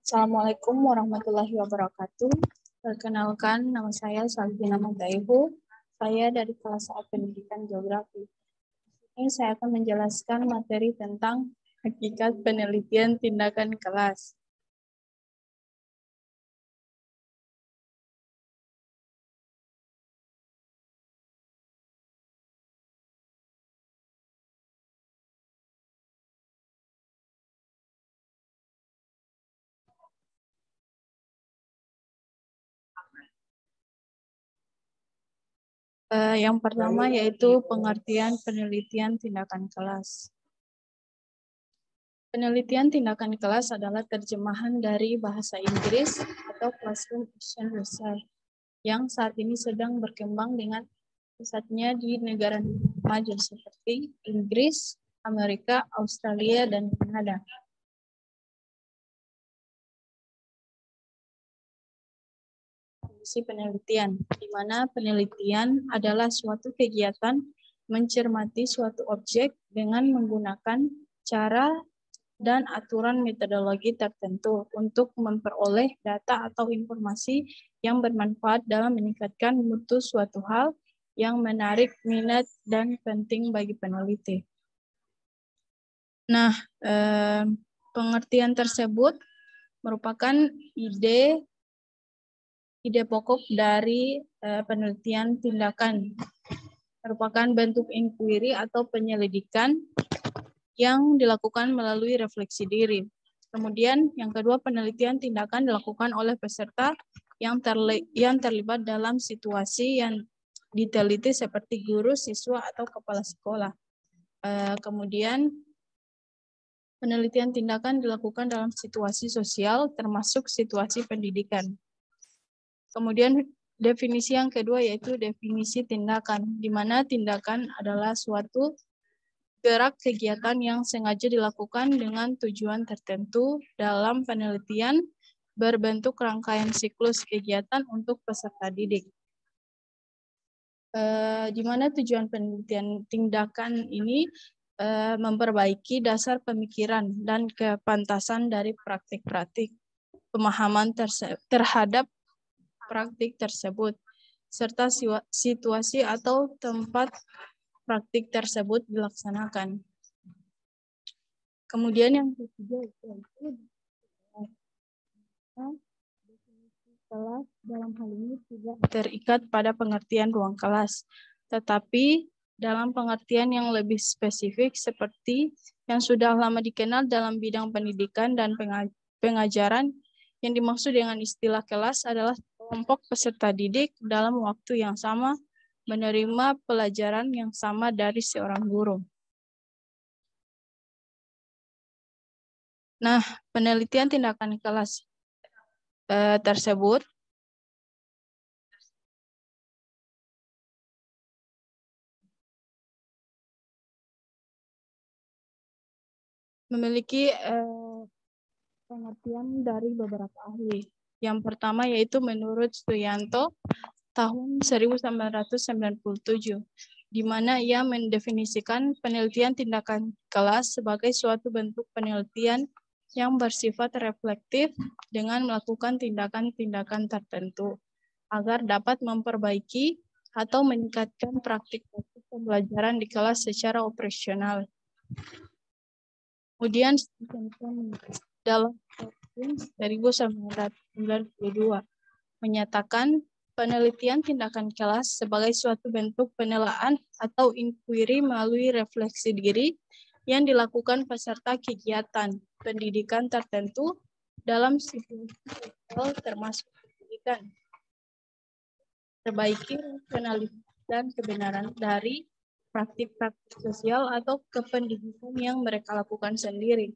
Assalamualaikum warahmatullahi wabarakatuh. Perkenalkan, nama saya Salvina Mantaihu. Saya dari kelas A Pendidikan Geografi. Ini saya akan menjelaskan materi tentang hakikat penelitian tindakan kelas. Yang pertama yaitu pengertian penelitian tindakan kelas. Penelitian tindakan kelas adalah terjemahan dari bahasa Inggris atau Classroom Action Research yang saat ini sedang berkembang dengan pusatnya di negara maju seperti Inggris, Amerika, Australia, dan Kanada. Definisi penelitian, di mana penelitian adalah suatu kegiatan mencermati suatu objek dengan menggunakan cara dan aturan metodologi tertentu untuk memperoleh data atau informasi yang bermanfaat dalam meningkatkan mutu suatu hal yang menarik minat dan penting bagi peneliti. Nah, pengertian tersebut merupakan ide pokok dari penelitian tindakan, merupakan bentuk inquiry atau penyelidikan yang dilakukan melalui refleksi diri. Kemudian yang kedua, penelitian tindakan dilakukan oleh peserta yang terlibat dalam situasi yang diteliti seperti guru, siswa, atau kepala sekolah. Kemudian penelitian tindakan dilakukan dalam situasi sosial termasuk situasi pendidikan. Kemudian definisi yang kedua yaitu definisi tindakan, di mana tindakan adalah suatu gerak kegiatan yang sengaja dilakukan dengan tujuan tertentu dalam penelitian berbentuk rangkaian siklus kegiatan untuk peserta didik. Di mana tujuan penelitian tindakan ini memperbaiki dasar pemikiran dan kepantasan dari praktik-praktik pemahaman terhadap praktik tersebut, serta situasi atau tempat praktik tersebut dilaksanakan. Kemudian yang ketiga yaitu definisi kelas dalam hal ini tidak terikat pada pengertian ruang kelas, tetapi dalam pengertian yang lebih spesifik seperti yang sudah lama dikenal dalam bidang pendidikan dan pengajaran. Yang dimaksud dengan istilah kelas adalah kelompok peserta didik dalam waktu yang sama menerima pelajaran yang sama dari seorang guru. Nah, penelitian tindakan kelas tersebut memiliki pengertian dari beberapa ahli. Yang pertama yaitu menurut Suyanto tahun 1997, di mana ia mendefinisikan penelitian tindakan kelas sebagai suatu bentuk penelitian yang bersifat reflektif dengan melakukan tindakan-tindakan tertentu agar dapat memperbaiki atau meningkatkan praktik pembelajaran di kelas secara operasional. Kemudian dalam tahun 1992 menyatakan penelitian tindakan kelas sebagai suatu bentuk penelaan atau inquiry melalui refleksi diri yang dilakukan peserta kegiatan pendidikan tertentu dalam situasi sosial termasuk pendidikan. Perbaiki rasionalitas dan kebenaran dari praktik-praktik sosial atau kependidikan yang mereka lakukan sendiri.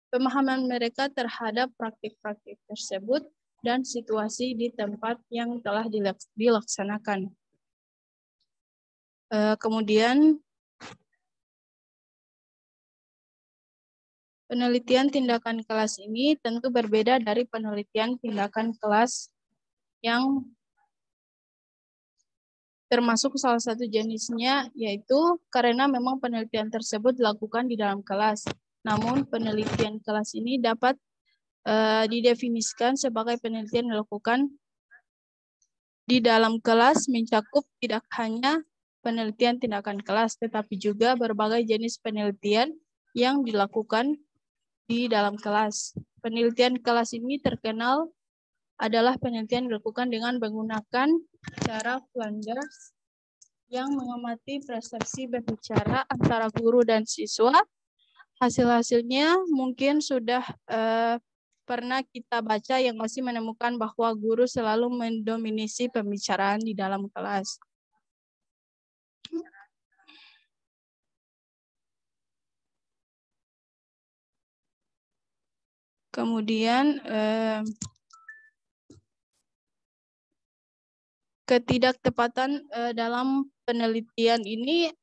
Pemahaman mereka terhadap praktik-praktik tersebut dan situasi di tempat yang telah dilaksanakan. Kemudian, penelitian tindakan kelas ini tentu berbeda dari penelitian tindakan kelas yang termasuk salah satu jenisnya, yaitu karena memang penelitian tersebut dilakukan di dalam kelas. Namun penelitian kelas ini dapat didefinisikan sebagai penelitian dilakukan di dalam kelas, mencakup tidak hanya penelitian tindakan kelas, tetapi juga berbagai jenis penelitian yang dilakukan di dalam kelas. Penelitian kelas ini terkenal adalah penelitian dilakukan dengan menggunakan cara Flanders yang mengamati persepsi berbicara antara guru dan siswa. Hasil-hasilnya mungkin sudah pernah kita baca yang masih menemukan bahwa guru selalu mendominasi pembicaraan di dalam kelas. Kemudian ketidaktepatan dalam penelitian ini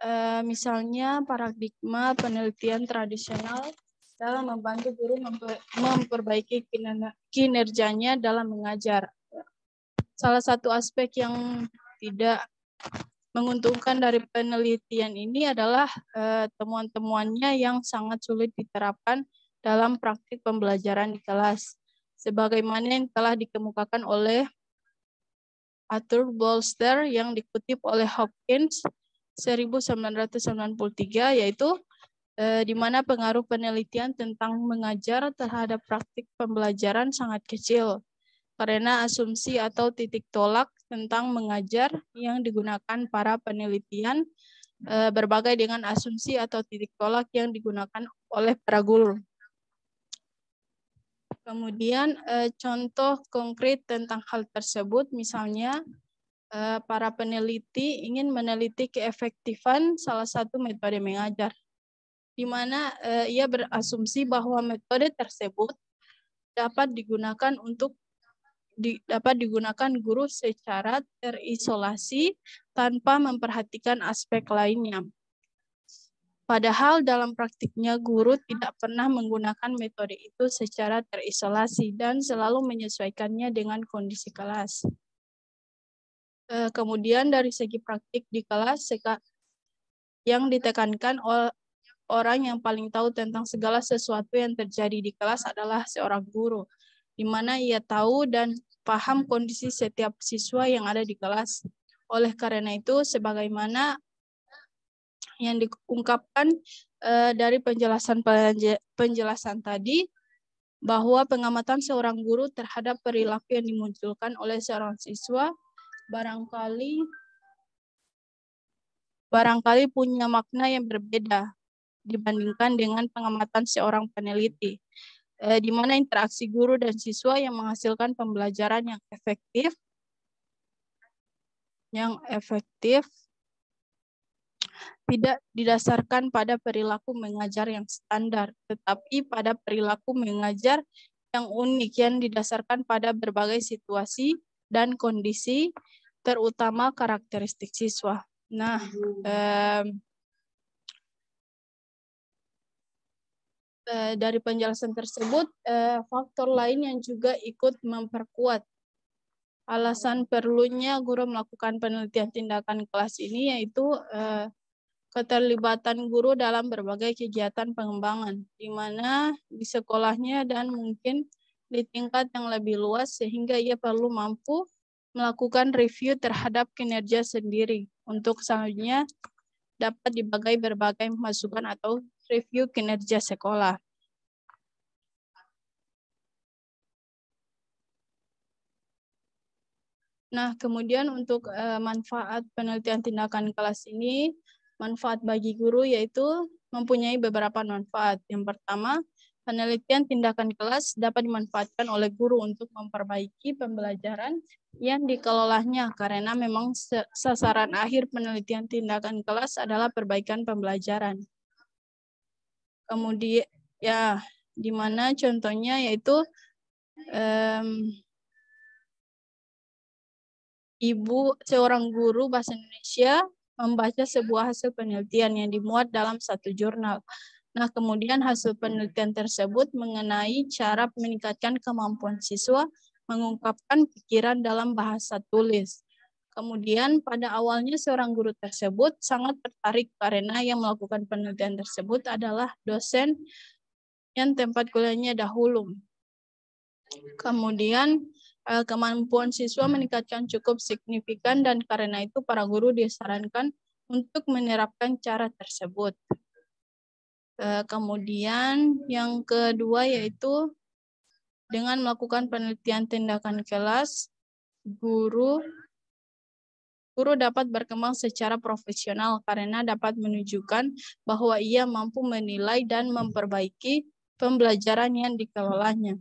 misalnya paradigma penelitian tradisional dalam membantu guru memperbaiki kinerjanya dalam mengajar. Salah satu aspek yang tidak menguntungkan dari penelitian ini adalah temuan-temuannya yang sangat sulit diterapkan dalam praktik pembelajaran di kelas. Sebagaimana yang telah dikemukakan oleh Arthur Bolster yang dikutip oleh Hopkins 1993, yaitu di mana pengaruh penelitian tentang mengajar terhadap praktik pembelajaran sangat kecil karena asumsi atau titik tolak tentang mengajar yang digunakan para penelitian berbagai dengan asumsi atau titik tolak yang digunakan oleh para guru. Kemudian contoh konkret tentang hal tersebut, misalnya para peneliti ingin meneliti keefektifan salah satu metode mengajar, di mana ia berasumsi bahwa metode tersebut dapat digunakan guru secara terisolasi tanpa memperhatikan aspek lainnya. Padahal dalam praktiknya guru tidak pernah menggunakan metode itu secara terisolasi dan selalu menyesuaikannya dengan kondisi kelas. Kemudian dari segi praktik di kelas, yang ditekankan orang yang paling tahu tentang segala sesuatu yang terjadi di kelas adalah seorang guru, di mana ia tahu dan paham kondisi setiap siswa yang ada di kelas. Oleh karena itu, sebagaimana yang diungkapkan dari penjelasan tadi, bahwa pengamatan seorang guru terhadap perilaku yang dimunculkan oleh seorang siswa barangkali punya makna yang berbeda dibandingkan dengan pengamatan seorang peneliti, di mana interaksi guru dan siswa yang menghasilkan pembelajaran yang efektif tidak didasarkan pada perilaku mengajar yang standar, tetapi pada perilaku mengajar yang unik yang didasarkan pada berbagai situasi dan kondisi, terutama karakteristik siswa. Nah, dari penjelasan tersebut, faktor lain yang juga ikut memperkuat alasan perlunya guru melakukan penelitian tindakan kelas ini, yaitu keterlibatan guru dalam berbagai kegiatan pengembangan, di mana di sekolahnya dan mungkin di tingkat yang lebih luas, sehingga ia perlu mampu melakukan review terhadap kinerja sendiri. Untuk selanjutnya dapat dibagi berbagai masukan atau review kinerja sekolah. Nah, kemudian untuk manfaat penelitian tindakan kelas ini, manfaat bagi guru yaitu mempunyai beberapa manfaat. Yang pertama, penelitian tindakan kelas dapat dimanfaatkan oleh guru untuk memperbaiki pembelajaran yang dikelolanya, karena memang sasaran akhir penelitian tindakan kelas adalah perbaikan pembelajaran. Kemudian, ya, di mana contohnya yaitu seorang guru bahasa Indonesia membaca sebuah hasil penelitian yang dimuat dalam satu jurnal. Nah, kemudian hasil penelitian tersebut mengenai cara meningkatkan kemampuan siswa mengungkapkan pikiran dalam bahasa tulis. Kemudian pada awalnya seorang guru tersebut sangat tertarik karena yang melakukan penelitian tersebut adalah dosen yang tempat kuliahnya dahulu. Kemudian kemampuan siswa meningkatkan cukup signifikan dan karena itu para guru disarankan untuk menerapkan cara tersebut. Kemudian yang kedua yaitu dengan melakukan penelitian tindakan kelas, guru dapat berkembang secara profesional karena dapat menunjukkan bahwa ia mampu menilai dan memperbaiki pembelajaran yang dikelolanya.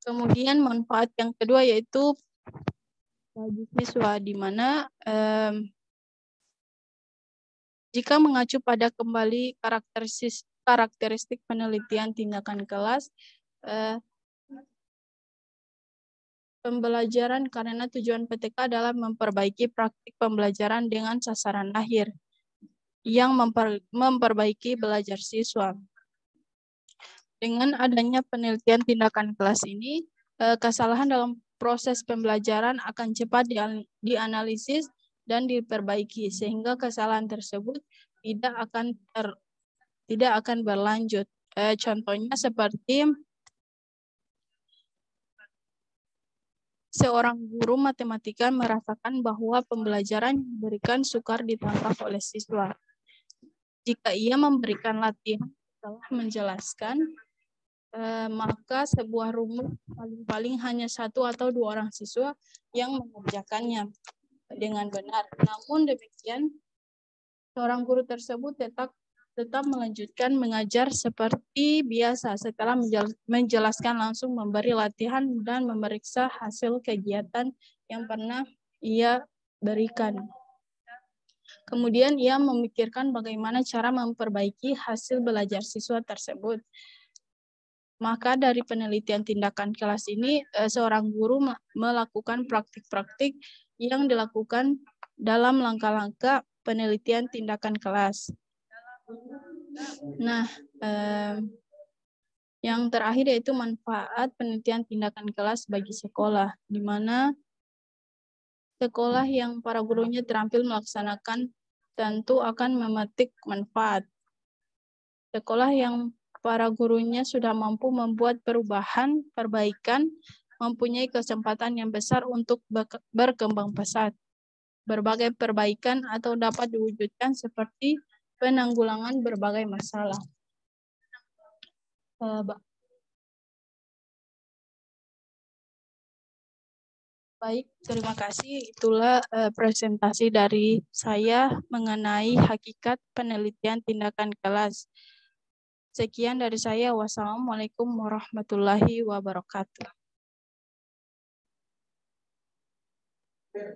Kemudian manfaat yang kedua yaitu bagi siswa, di mana jika mengacu pada kembali karakteristik penelitian tindakan kelas, pembelajaran karena tujuan PTK adalah memperbaiki praktik pembelajaran dengan sasaran akhir yang memperbaiki belajar siswa. Dengan adanya penelitian tindakan kelas ini, kesalahan dalam proses pembelajaran akan cepat dianalisis dan diperbaiki sehingga kesalahan tersebut tidak akan berlanjut. Contohnya seperti seorang guru matematika merasakan bahwa pembelajaran yang diberikan sukar ditangkap oleh siswa. Jika ia memberikan latihan setelah menjelaskan, maka sebuah rumus paling-paling hanya 1 atau 2 orang siswa yang mengerjakannya dengan benar. Namun demikian, seorang guru tersebut tetap melanjutkan mengajar seperti biasa setelah menjelaskan langsung memberi latihan dan memeriksa hasil kegiatan yang pernah ia berikan. Kemudian ia memikirkan bagaimana cara memperbaiki hasil belajar siswa tersebut. Maka dari penelitian tindakan kelas ini, seorang guru melakukan praktik-praktik yang dilakukan dalam langkah-langkah penelitian tindakan kelas. Nah, yang terakhir yaitu manfaat penelitian tindakan kelas bagi sekolah, di mana sekolah yang para gurunya terampil melaksanakan tentu akan memetik manfaat. Sekolah yang para gurunya sudah mampu membuat perbaikan, mempunyai kesempatan yang besar untuk berkembang pesat. Berbagai perbaikan atau dapat diwujudkan seperti penanggulangan berbagai masalah. Baik, terima kasih. Itulah presentasi dari saya mengenai hakikat penelitian tindakan kelas. Sekian dari saya. Wassalamualaikum warahmatullahi wabarakatuh.